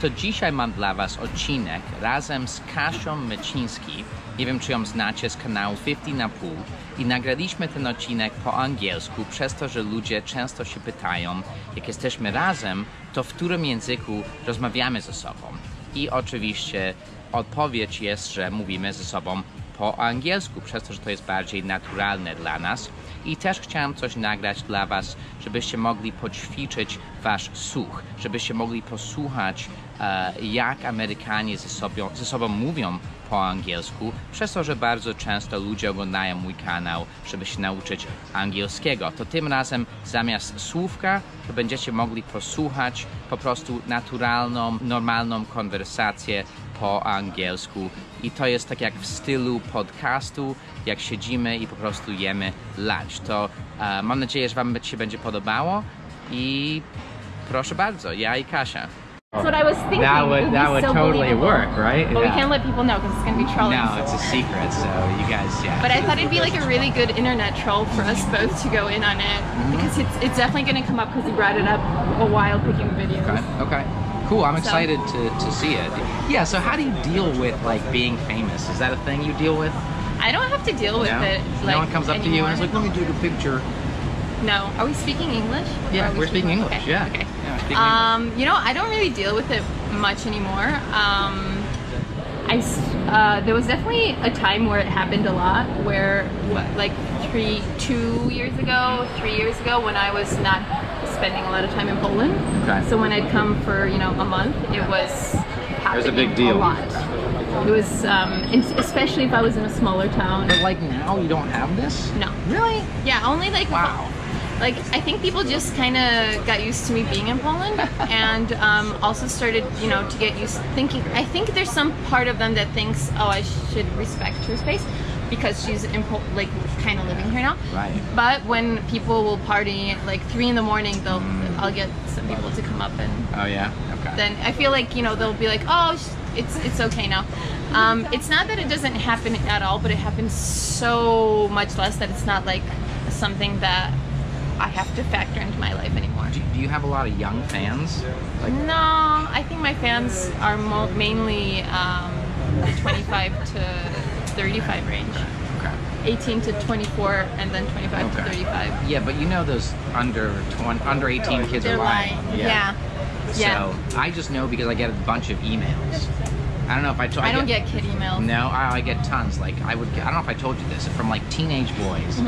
to dzisiaj mam dla was odcinek razem z Kasią Mecinski. Nie wiem, czy ją znacie z kanału 50 na pół. I nagraliśmy ten odcinek po angielsku, przez to, że ludzie często się pytają, jak jesteśmy razem, to w którym języku rozmawiamy ze sobą. I oczywiście odpowiedź jest, że mówimy ze sobą po angielsku, przez to, że to jest bardziej naturalne dla nas. I też chciałem coś nagrać dla was, żebyście mogli poćwiczyć wasz słuch, żebyście mogli posłuchać, jak Amerykanie ze sobą mówią po angielsku, przez to, że bardzo często ludzie oglądają mój kanał, żeby się nauczyć angielskiego. To tym razem zamiast słówka, to będziecie mogli posłuchać po prostu naturalną, normalną konwersację po angielsku. I to jest tak jak w stylu podcastu, jak siedzimy i po prostu jemy lunch. To mam nadzieję, że wam się będzie podobało i proszę bardzo, ja i Kasia. That's what I was thinking. That would so totally work, right? But we can't let people know because it's going to be trolling. No, it's a secret, so you guys, yeah. But I thought it'd be like a really good internet troll for us both to go in on it, because it's definitely going to come up because he brought it up a while picking videos. Okay. Cool, I'm excited to see it. Yeah, so how do you deal with like being famous? Is that a thing you deal with? I don't have to deal with it. Like, no one comes up to you and is like, let me take a picture. No. Are we speaking English? Yeah, we're speaking English. Okay. Yeah. Okay. Yeah, speaking English. You know, I don't really deal with it much anymore. There was definitely a time where it happened a lot, where like 3 years ago, when I was not spending a lot of time in Poland. Okay. So when I'd come for, you know, a month, it was happening a big deal. a lot. It was, especially if I was in a smaller town. But like now you don't have this? No. Really? Yeah, only like... Wow. Like, I think people just kind of got used to me being in Poland, and also started, you know, to get used to thinking. I think there's some part of them that thinks, oh, I should respect her space because she's in like kind of living here now. Right. But when people will party like 3 in the morning, I'll get some people to come up and. Oh yeah. Okay. Then I feel like, you know, they'll be like, oh, it's okay now. It's not that it doesn't happen at all, but it happens so much less that it's not like something that I have to factor into my life anymore. Do you have a lot of young fans? Like... No, I think my fans are mainly the 25 to 35 range. Okay. 18 to 24 and then 25 to 35. Yeah, but you know those under 18 kids They're are lying. Yeah. So I just know because I get a bunch of emails. I don't know if I told you. I don't get kid emails. No, I get tons. Like I don't know if I told you this, from like teenage boys,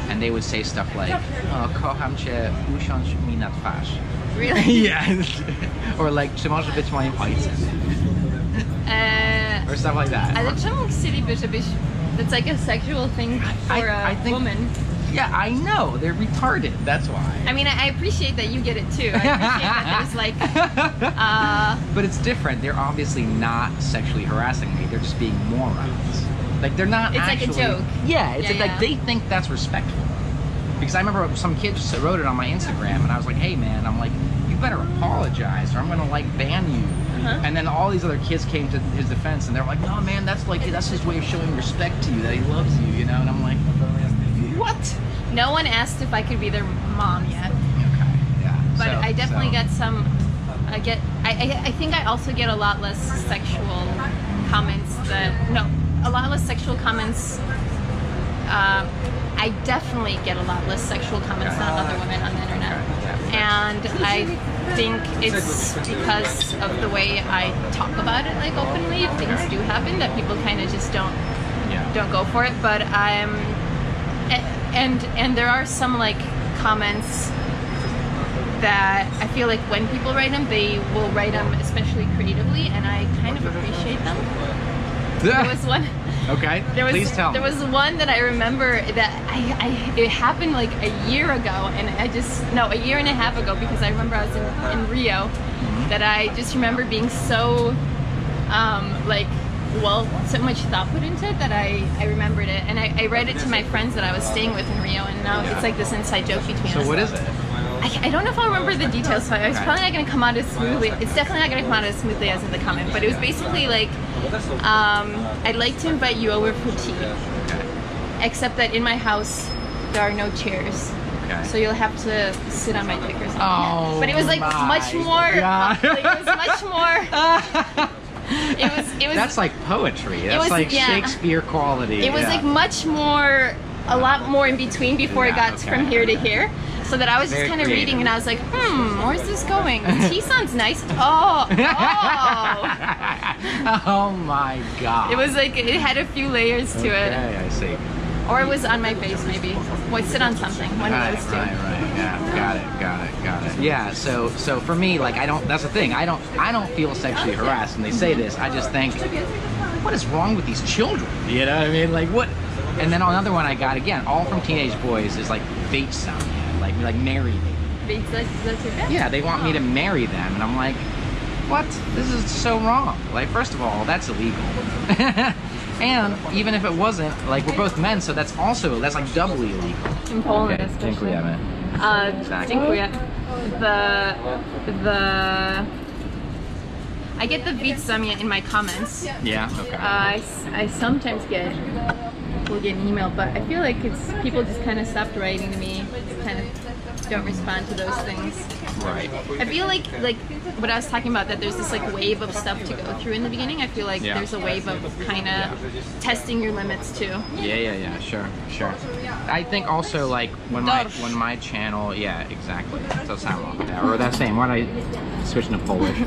and they would say stuff like, "Oh, kocham cię, usiądź mi na twarz." Really? Yeah. Or like, czy możesz być moim ojcem? Or stuff like that. Ale czemu chcieliby, żebyś... That's like a sexual thing for a woman. Yeah, I know. They're retarded. That's why. I mean, I appreciate that you get it too. I appreciate that there's like... But it's different. They're obviously not sexually harassing me. They're just being morons. Like, they're not It's actually... like a joke. Yeah, it's like they think that's respectful. Because I remember some kid just wrote it on my Instagram, and I was like, hey, man, I'm like, you better apologize, or I'm going to, like, ban you. And then all these other kids came to his defense, and they're like, no, man, that's his way of showing respect to you, that he loves you, you know? And I'm like... What? No one asked if I could be their mom yet. Okay, yeah. But I definitely get some. I think I also get a lot less sexual comments a lot less sexual comments. I definitely get a lot less sexual comments than other women on the internet. And I think it's because of the way I talk about it, like openly. If things do happen, that people kind of just don't go for it. But and there are some like comments that I feel like when people write them, they will write them especially creatively, and I kind of appreciate them. There was one. Okay. Please tell me. There was one that I remember that it happened like a year ago, and a year and a half ago, because I remember I was in Rio, that I just remember being so so much thought put into it that I remembered it, and I read it to my friends that I was staying with in Rio, and now it's like this inside joke between us. So what is it? I don't know if I remember the details, so it's probably not going to come out as smoothly. It's definitely not going to come out as smoothly as in the comment, but it was basically like, I'd like to invite you over for tea, except that in my house there are no chairs. Okay. So you'll have to sit on my dick or something. Oh, but it was like much more. Like, it was much more. It was. That's like poetry. That's like Shakespeare quality. It was like much more, a lot more in between before it got from here to here. So that I was just kind of reading and I was like, where's this going? The tea sounds nice. Oh. Oh my God. It was like, it had a few layers to it. Okay, I see. Or it was on my face maybe. Well, sit on something, one of those two. Right, yeah, got it. Yeah, so for me, like, that's the thing, I don't feel sexually harassed when they say this. I just think, what is wrong with these children? You know what I mean? Like, what? And then another one I got, again, all from teenage boys, is like, Vatesamia, like marry me. Yeah, they want me to marry them, and I'm like, what? This is so wrong. Like, first of all, that's illegal. And even if it wasn't, like, we're both men, so that's like doubly illegal. In Poland, okay, especially. Dziękujemy. Dziękuję. I get the Vatesamia in my comments. Yeah, okay. I sometimes will get an email, but I feel like people just kind of stopped writing to me, kind of don't respond to those things. Right. I feel like what I was talking about, that there's this like wave of stuff to go through in the beginning. I feel like there's a wave of kind of testing your limits too. Yeah, sure. I think also like when my channel, exactly. To samo, or that same. Why don't I switch into Polish?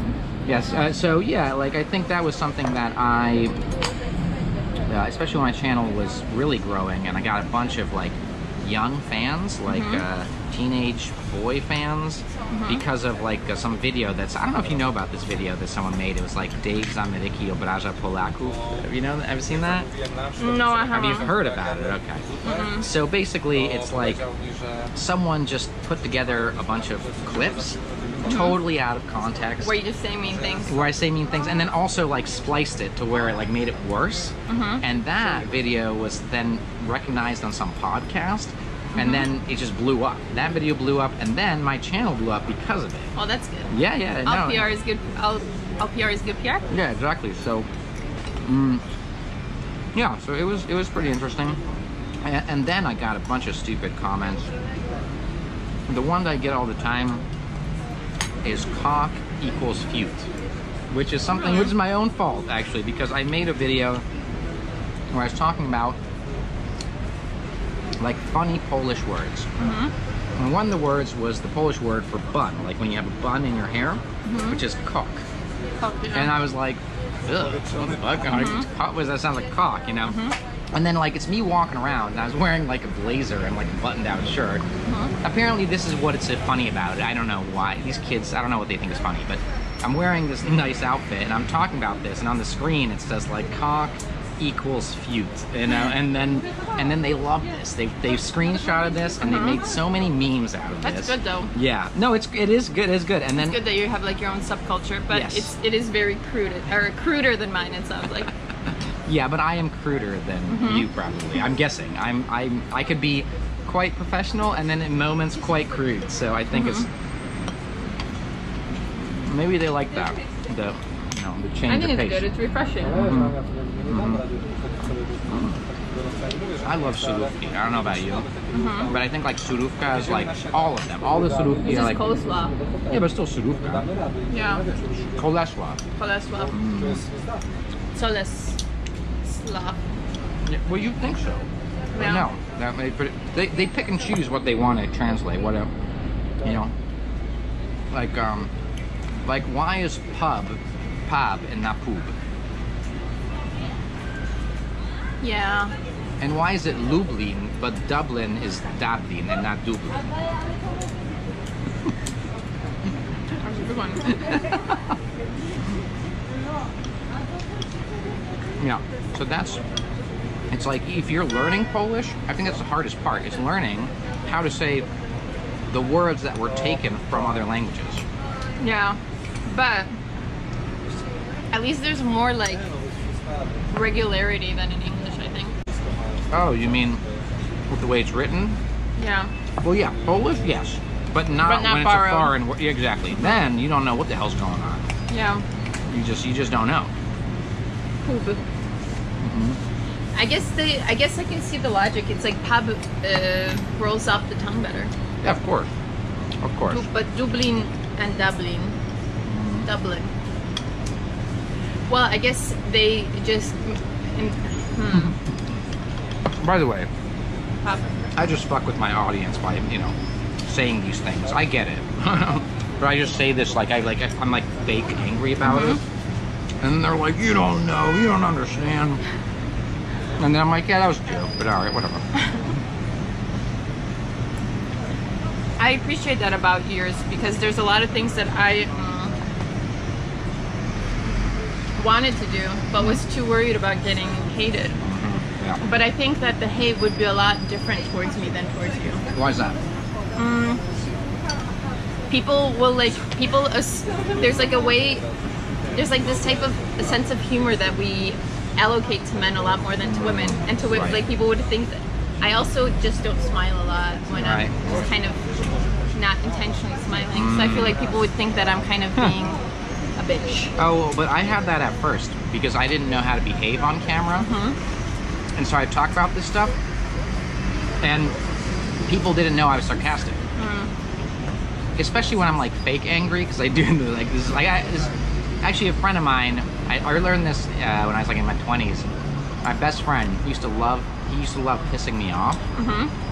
Yes. So yeah, like I think that was something that I, especially when my channel was really growing, and I got a bunch of like young fans, like teenage boy fans, because of like some video that's, I don't know if you know about this video that someone made. It was like Dave.z.Ameryki obraża Polaków. Have you ever seen that? No, I haven't. Have you heard about it? Okay. So basically it's like someone just put together a bunch of clips totally out of context. Where you just say mean things. Where I say mean things, and then also like spliced it to where it like made it worse. And that video was then recognized on some podcast, and then it just blew up. That video blew up, and then my channel blew up because of it. Oh, that's good. Yeah. All PR is good. All PR is good PR. Yeah, exactly. So, yeah. So it was pretty interesting, and then I got a bunch of stupid comments. The one that I get all the time is cock equals feut, which is something which is my own fault actually, because I made a video where I was talking about like funny Polish words. And one of the words was the Polish word for bun, like when you have a bun in your hair, which is cock. And I was like, ugh, what the fuck? That sounds like cock, you know? And then like it's me walking around, and I was wearing like a blazer and like a button-down shirt. Apparently this is what it's funny about it. I don't know why. These kids, I don't know what they think is funny, but I'm wearing this nice outfit and I'm talking about this, and on the screen it says like cock equals feut, you know, and then they love this. They've screenshotted this, and they've made so many memes out of this. That's good though. Yeah, no, it is good. It's good, and then it's good that you have like your own subculture, but it is very crude, or cruder than mine. It sounds like. Yeah, but I am cruder than you probably. I'm guessing. I could be quite professional, and then in moments quite crude. So I think it's maybe they like that. The change of pace. I think it's good. It's refreshing. I love surówki. I don't know about you, but I think like surówka is like all of them. All the surówki are like coleslaw. Yeah, but still surówka. Yeah. Coleslaw. Coleslaw. Yeah, well, you think so? Yeah. No, they pick and choose what they want to translate. What like why is pub and not pub? Yeah. And why is it Lublin, but Dublin is Dublin and not Dublin? That's a good one. Yeah, so it's like if you're learning Polish, I think that's the hardest part, is learning how to say the words that were taken from other languages. Yeah, but at least there's more like regularity than in English, I think. Oh, you mean with the way it's written? Yeah. Well, yeah, Polish, yes, but not when it's a foreign word. Exactly. Then you don't know what the hell's going on. Yeah. You just don't know. I guess I can see the logic. It's like pub rolls off the tongue better. Yeah, of course. Of course. But Dublin and Dublin. Dublin. Well, I guess they just... By the way, I just fuck with my audience by, you know, saying these things. I get it. But I just say this like I'm like fake angry about it. And they're like, you don't know, you don't understand. And then I'm like, yeah, that was a joke, but alright, whatever. I appreciate that about yours because there's a lot of things that I wanted to do but was too worried about getting hated. Yeah. But I think that the hate would be a lot different towards me than towards you. Why is that? People will there's like a way, there's like this type of a sense of humor that we allocate to men a lot more than to women, and to women, like people would think that. I also just don't smile a lot when I'm just kind of not intentionally smiling, so I feel like people would think that I'm kind of being a bitch. Oh, but I had that at first because I didn't know how to behave on camera. And so I talk about this stuff, and people didn't know I was sarcastic. Especially when I'm like fake angry, because I do like this. Actually, a friend of mine, I learned this when I was like in my 20s. My best friend used to love pissing me off,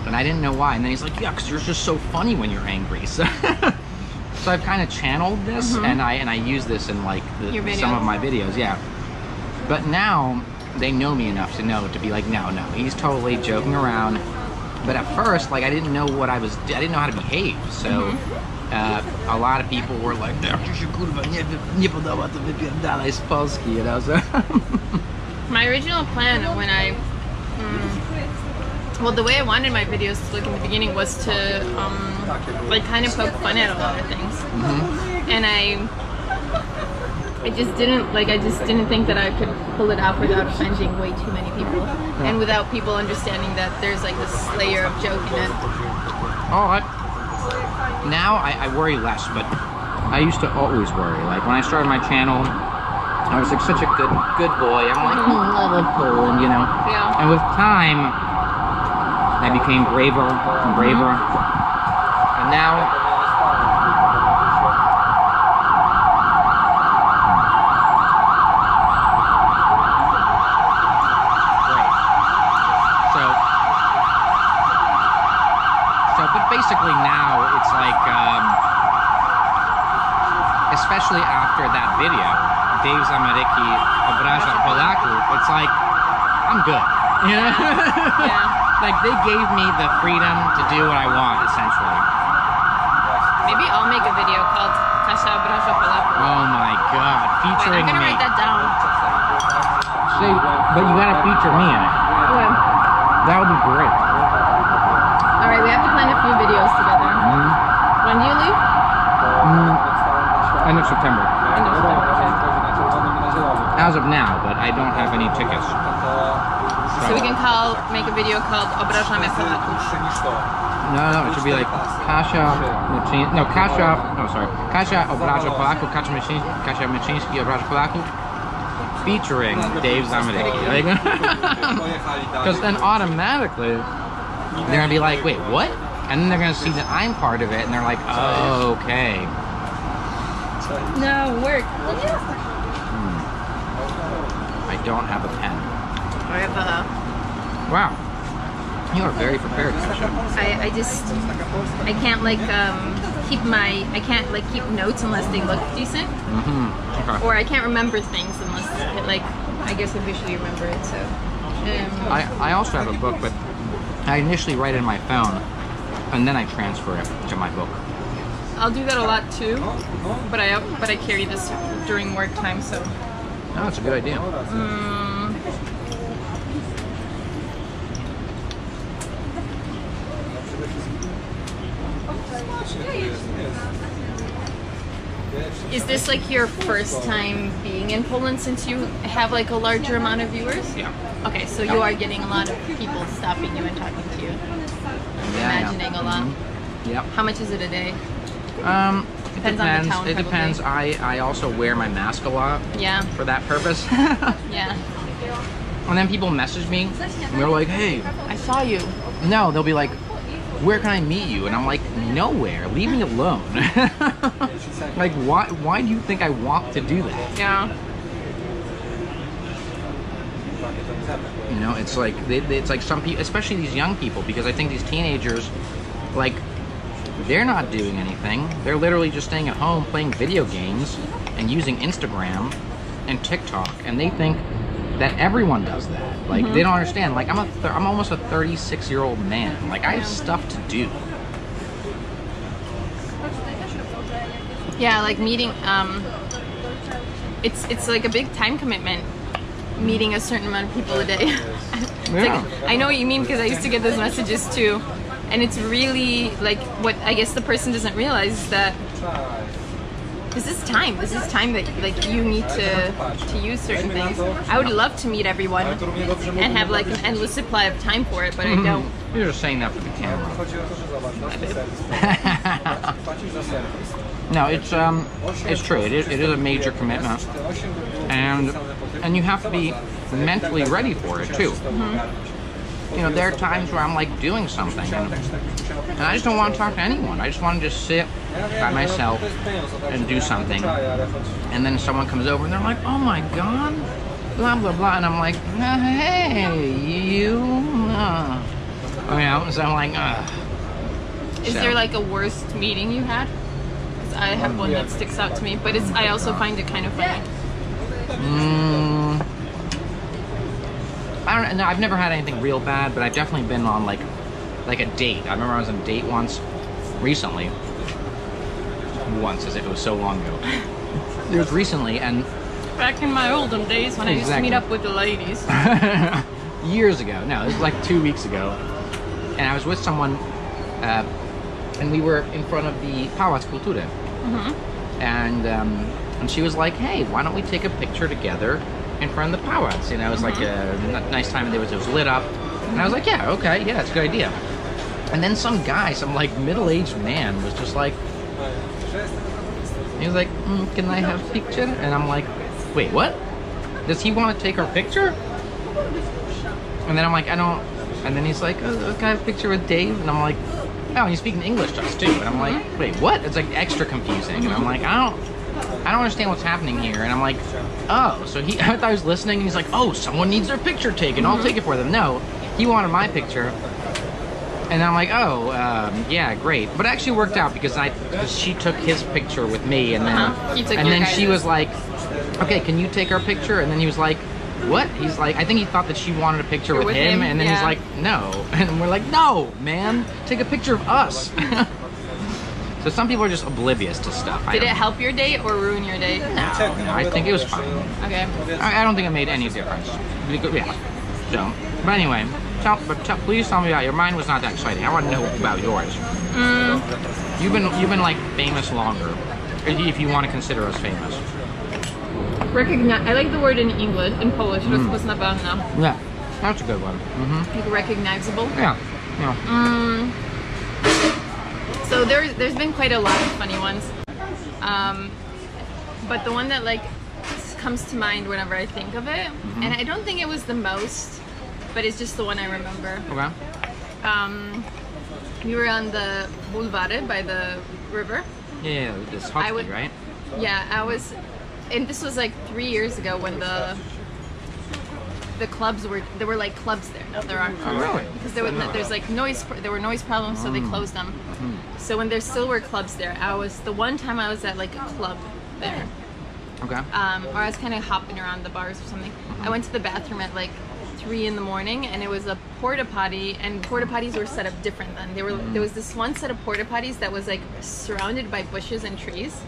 and I didn't know why. And then he's like, yeah, because you're just so funny when you're angry. So, so I've kind of channeled this, and I use this in like some of my videos. Yeah, but now they know me enough to know to be like, no, he's totally joking around. But at first, like I didn't know what I didn't know how to behave. So a lot of people were like, nie podoba to wypierdalaj z Polski, you know. So my original plan when well, the way I wanted my videos to look in the beginning was to like kind of poke fun at a lot of things, and I just didn't think that I could pull it off without offending way too many people, and without people understanding that there's like this layer of joke in it. Oh, now I worry less, but I used to always worry. Like when I started my channel, I was like such a good boy. I'm like, I love Poland, you know. Yeah. And with time, I became braver and braver, and now. Basically now it's like, especially after that video, Dave.z.Ameryki obraża Polaków, it's like, I'm good, you know? Yeah. Like they gave me the freedom to do what I want, essentially. Maybe I'll make a video called Kasią obraża Polaków. Oh my god, featuring me. I'm gonna write that down. See, but you gotta feature me in it. Yeah. That would be great. Alright, we have to plan a few videos together. When do you leave? End of September. End of September, okay. As of now, but I don't have any tickets. So we can make a video called Obrażamy Polaków. No, it should be like Kasią obraża Polaków, Kasią Mecinski obraża Polaków, featuring Dave.z.Ameryki. Because then automatically, they're gonna be like, wait, what? And then they're gonna see that I'm part of it, and they're like, oh, okay. No, work. I don't have a pen. I have a... Wow. You are very prepared, Kasią. I can't like keep notes unless they look decent. Okay. Or I can't remember things unless I guess I visually remember it, so. I also have a book, but I initially write it in my phone, and then I transfer it to my book. I'll do that a lot too, but I carry this during work time, so. No, that's a good idea. Is this like your first time being in Poland since you have like a larger amount of viewers? Yeah. Okay, so you are getting a lot of people stopping you and talking to you. Imagining a lot. Yep. How much is it a day? Depends on the town. It depends. I also wear my mask a lot. Yeah. For that purpose. Yeah. And then people message me, and they're like, "Hey, I saw you." No, they'll be like, where can I meet you? And I'm like, nowhere. Leave me alone. Like, why do you think I want to do that? Yeah. You know, it's like some people, especially these young people, because I think these teenagers, like, they're not doing anything. They're literally just staying at home playing video games and using Instagram and TikTok, and they think that everyone does that. Like, they don't understand. Like, I'm almost a 36-year-old man. Like, I have stuff to do. Yeah, like meeting. It's like a big time commitment. Meeting a certain amount of people a day. Yeah. Like, I know what you mean, because I used to get those messages too, and it's really like what I guess the person doesn't realize is that this is time. This is time that like you need to use certain things. I would love to meet everyone and have like an endless supply of time for it, but I don't. You're just saying that for the camera. No, it's true. It is a major commitment, and you have to be mentally ready for it too. You know, there are times where I'm like doing something, and I just don't want to talk to anyone. I just want to just sit by myself and do something. And then someone comes over and they're like, "Oh my God," blah blah blah, and I'm like, "Hey, you," you know. So I'm like, Is there like a worst meeting you had? Because I have one that sticks out to me, but I also find it kind of funny. I don't know. I've never had anything real bad, but I've definitely been on like a date. I remember I was on a date once, recently. Once, as if it was so long ago. It was recently, and Back in my olden days when I used to meet up with the ladies. Years ago. No, it was like 2 weeks ago, and I was with someone, and we were in front of the kulturze, and she was like, "Hey, why don't we take a picture together in front of the pałac?" You know, it was like a nice time, and it was lit up, and I was like, "Yeah, okay, yeah, it's a good idea." And then some guy, some like middle-aged man, was just like, he was like, "Can I have a picture?" And I'm like, "Wait, what? Does he want to take our picture?" And then I'm like, "I don't." And then he's like, "Oh, can I have a picture with Dave?" And I'm like, "Oh, he's speaking English to us too." And I'm like, "Wait, what?" It's like extra confusing. And I'm like, I don't understand what's happening here. And I'm like, oh, so I thought he was listening, and he's like, oh, someone needs their picture taken. I'll take it for them. No, he wanted my picture. And I'm like, oh, yeah, great. But it actually worked out because she took his picture with me, and then she was like, okay, can you take our picture? And then he was like, what? He's like, I think he thought that she wanted a picture with him, and then he's like, no. And we're like, no, man, take a picture of us. So some people are just oblivious to stuff. Did it help your date or ruin your date? No, I think it was fine. Okay. I don't think it made any difference. Yeah. So, but anyway, please tell me about your. Mine was not that exciting. I want to know about yours. You've been like famous longer, if you want to consider us famous. I like the word in English, in Polish. Rozpoznawalna. Yeah, that's a good one. Like recognizable. Yeah. So there's been quite a lot of funny ones, but the one that like comes to mind whenever I think of it, and I don't think it was the most, but it's just the one I remember. Okay. We were on the boulevard by the river. Yeah, this husky, right? Yeah, I was, and this was like 3 years ago when the clubs there were like clubs there. Now there aren't. Oh, really? Because there's like there were noise problems, so they closed them. So when there still were clubs there, the one time I was at like a club there. Okay. Or I was kind of hopping around the bars or something. I went to the bathroom at like 3 in the morning, and it was a porta potty, and porta potties were set up different then. There was this one set of porta potties that was like surrounded by bushes and trees.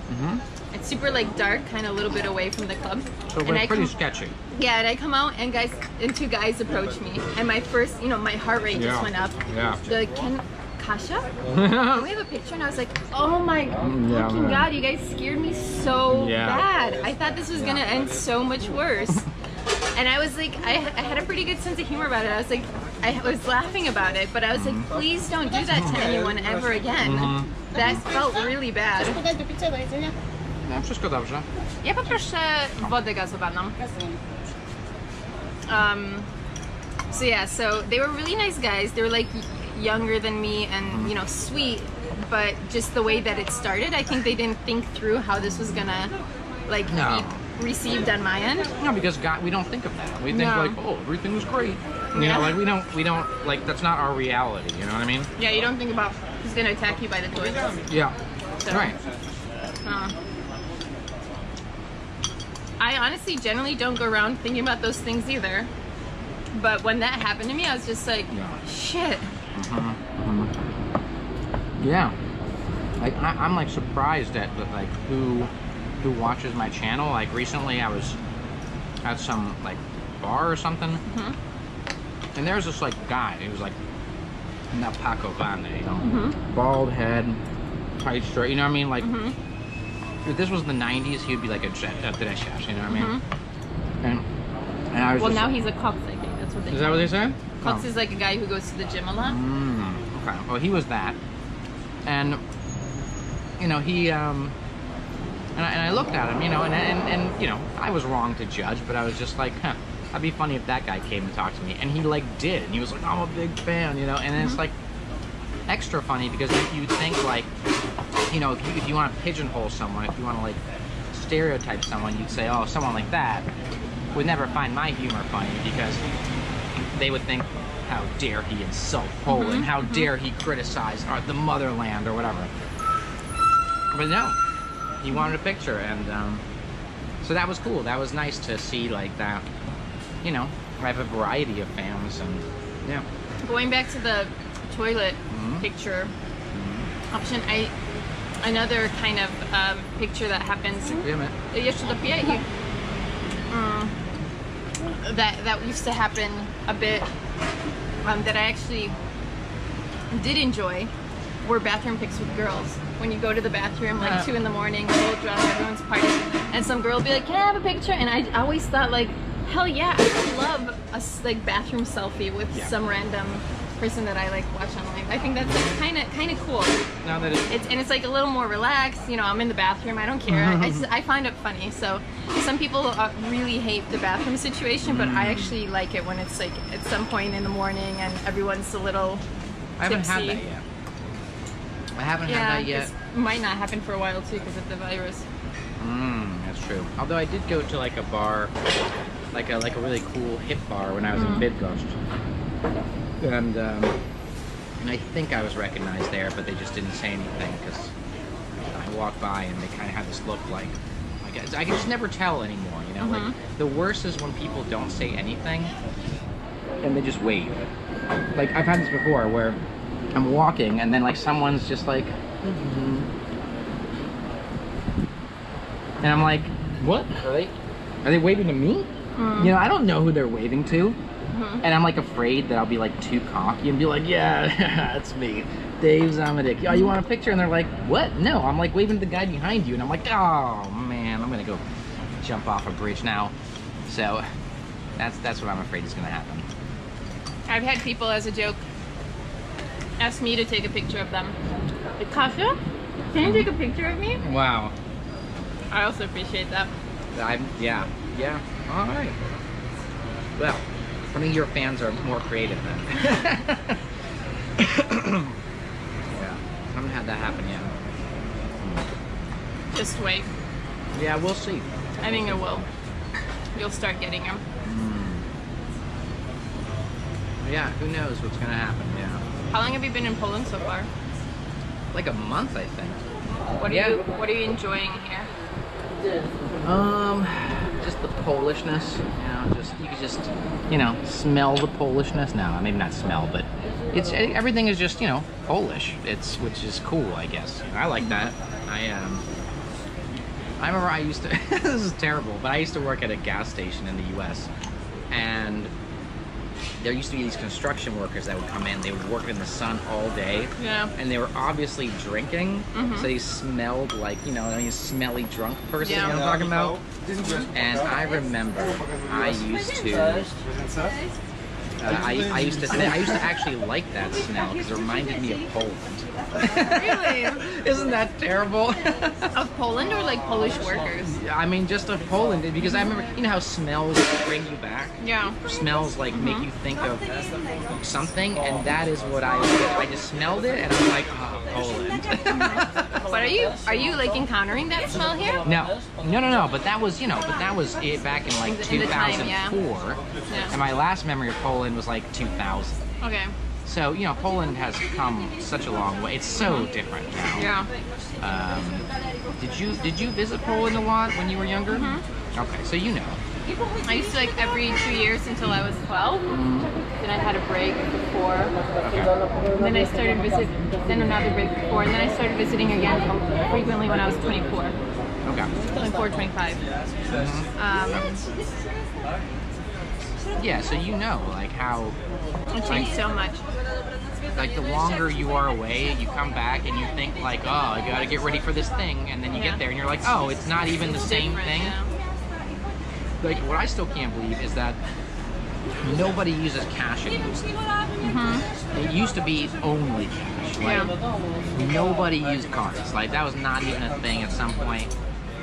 It's super like dark, kind of a little bit away from the club. So it's pretty sketchy. Yeah, and I come out, and two guys approach me, and my first, my heart rate just went up. Yeah. They're like, Kasią? Can we have a picture? And I was like, oh my fucking God, you guys scared me so bad. I thought this was gonna end so much worse. And I was like, I had a pretty good sense of humor about it. I was like, I was laughing about it, but I was like, please don't do that to anyone ever again. That felt really bad. No, wszystko dobrze. Ja poproszę wodę gazowaną. So yeah, so they were really nice guys. They were like younger than me and, you know, sweet, but just the way that it started, I think they didn't think through how this was gonna, like, be received on my end. No, because we don't think of that. We think like, oh, everything was great. You know, like we don't like, that's not our reality, you know what I mean? Yeah, you don't think about who's gonna attack you by the toilet. Yeah, so, right. I honestly generally don't go around thinking about those things either. But when that happened to me, I was just like, shit. Yeah. Like, I'm like surprised at like who watches my channel. Like recently I was at some like bar or something. And there was this like guy, he was like not Paco Van, you know, bald head, tight shirt, you know what I mean? Like, if this was the 90s, he would be like a Cescz, you know what I mean? And I was now he's a cox, I think. That's what they Is that what they said? Cox is like a guy who goes to the gym a lot. Okay. Well, he was that. And, you know, he, and I looked at him, you know, and, you know, I was wrong to judge, but I was just like, huh, that'd be funny if that guy came and talked to me. And he, like, did. And he was like, I'm a big fan, you know? And then it's, like, extra funny because you think, like, you know, if you want to pigeonhole someone, if you want to, like, stereotype someone, you'd say, oh, someone like that would never find my humor funny because they would think, how dare he insult Poland? How dare he criticize the motherland or whatever? But no, he wanted a picture, and so that was cool. That was nice to see, like, that, you know, I have a variety of fans, and yeah. Going back to the toilet picture option, another kind of picture that happens. That used to happen a bit. That I actually did enjoy were bathroom pics with girls. When you go to the bathroom like 2 in the morning, all drunk, everyone's partying, and some girl will be like, "Can I have a picture?" And I always thought, like, hell yeah, I would love a like bathroom selfie with some random person that I like watch online. I think that's like, kind of cool. Now that it's like a little more relaxed. You know, I'm in the bathroom. I don't care. I find it funny. So some people really hate the bathroom situation, but I actually like it when it's like at some point in the morning and everyone's a little I haven't had that yet. I haven't had that yet. It might not happen for a while too because of the virus. That's true. Although I did go to like a bar, like a really cool hip bar when I was in Bydgoszcz. And I think I was recognized there, but they just didn't say anything because I walked by and they kind of had this look like, I can just never tell anymore, you know? Like, the worst is when people don't say anything and they just wave. Like, I've had this before where I'm walking and then like someone's just like, and I'm like, what? Are they waving to me? You know, I don't know who they're waving to. And I'm like afraid that I'll be like too cocky and be like, yeah, that's me, Dave.Z.Ameryki. Oh, you want a picture? And they're like, what? No, I'm like waving to the guy behind you. And I'm like, oh man, I'm gonna go jump off a bridge now. So that's what I'm afraid is gonna happen. I've had people as a joke ask me to take a picture of them. Like, Kasią, can you take a picture of me? Wow. I also appreciate that. Yeah. All right. Well, I mean, your fans are more creative then. Yeah, I haven't had that happen yet. Just wait. Yeah, we'll see. I think it will. You'll start getting them. Yeah, who knows what's gonna happen, yeah. How long have you been in Poland so far? Like a month, I think. What are you enjoying here? Just the Polishness, you know, you could just, you know, smell the Polishness. No, maybe not smell, but everything is just, you know, Polish. Which is cool, I guess. You know, I like that. I remember I used to, this is terrible, but I used to work at a gas station in the US, and there used to be these construction workers that would come in. They would work in the sun all day. Yeah. And they were obviously drinking, so they smelled like, you know, a smelly drunk person, you know what I'm talking about? And I remember I used to I used to actually like that smell because it reminded me of Poland. Really? Isn't that terrible? Of Poland or like Polish workers? I mean, just of Poland, because I remember, you know how smells bring you back? Yeah. Smells like make you think of something, and that is what I just smelled it, and I'm like, oh, Poland. But are you like encountering that smell here? No, but that was, it back in like 2004, Yeah. and my last memory of Poland was like 2000. Okay. So, Poland has come such a long way. It's so different now. Yeah. Did you visit Poland a lot when you were younger? Okay, so you know. I used to like every 2 years until I was 12. Then I had a break before. And then I started then another break before, and then I started visiting again frequently when I was 24. Okay. 24, 25. Yeah, so like how It changed so much. Like the longer you are away, you come back and you think like, oh, I gotta get ready for this thing, and then you get there and you're like, oh, it's not even the same thing. Yeah. Like what I still can't believe is that nobody uses cash anymore. It used to be only cash. Like, nobody used cards. Like that was not even a thing at some point.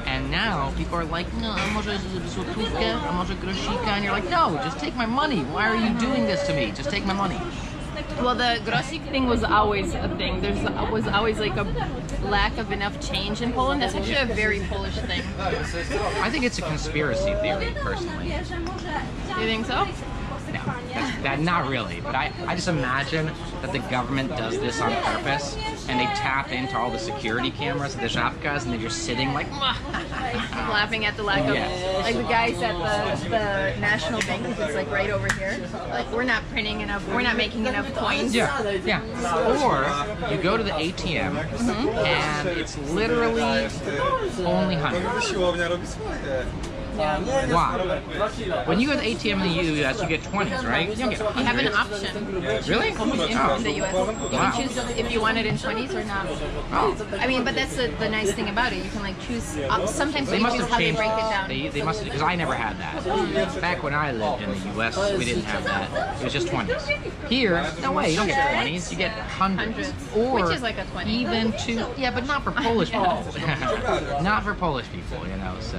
And now people are like, no, a może złotówkę, a może grosika, and you're like, no, just take my money. Why are you doing this to me? Just take my money. Well, the grosik thing was always a thing. There was always like a lack of enough change in Poland. That's actually a very Polish thing. I think it's a conspiracy theory, personally. You think so? No, that not really. But I just imagine that the government does this on purpose, and they tap into all the security cameras at the żabkas, and they're just sitting like laughing at the lack of, like the guys at the National Bank, it's like right over here. Like we're not printing enough, we're not making enough coins. Yeah. Or you go to the ATM, and it's literally only hundreds. Yeah. Why? When you go to the ATM in the US, you get 20s, right? You don't get 100s. You have an option. Really? In the US. You can choose if you want it in 20s or not. Oh. I mean, but that's the nice thing about it. You can like choose, sometimes you choose how they break it down. They must have, because I never had that. Back when I lived in the US, we didn't have that. It was just 20s. Here, no way, you don't get 20s, you get hundreds. Or which is like a 20. even two, yeah, but not for Polish people. Not for Polish people, so.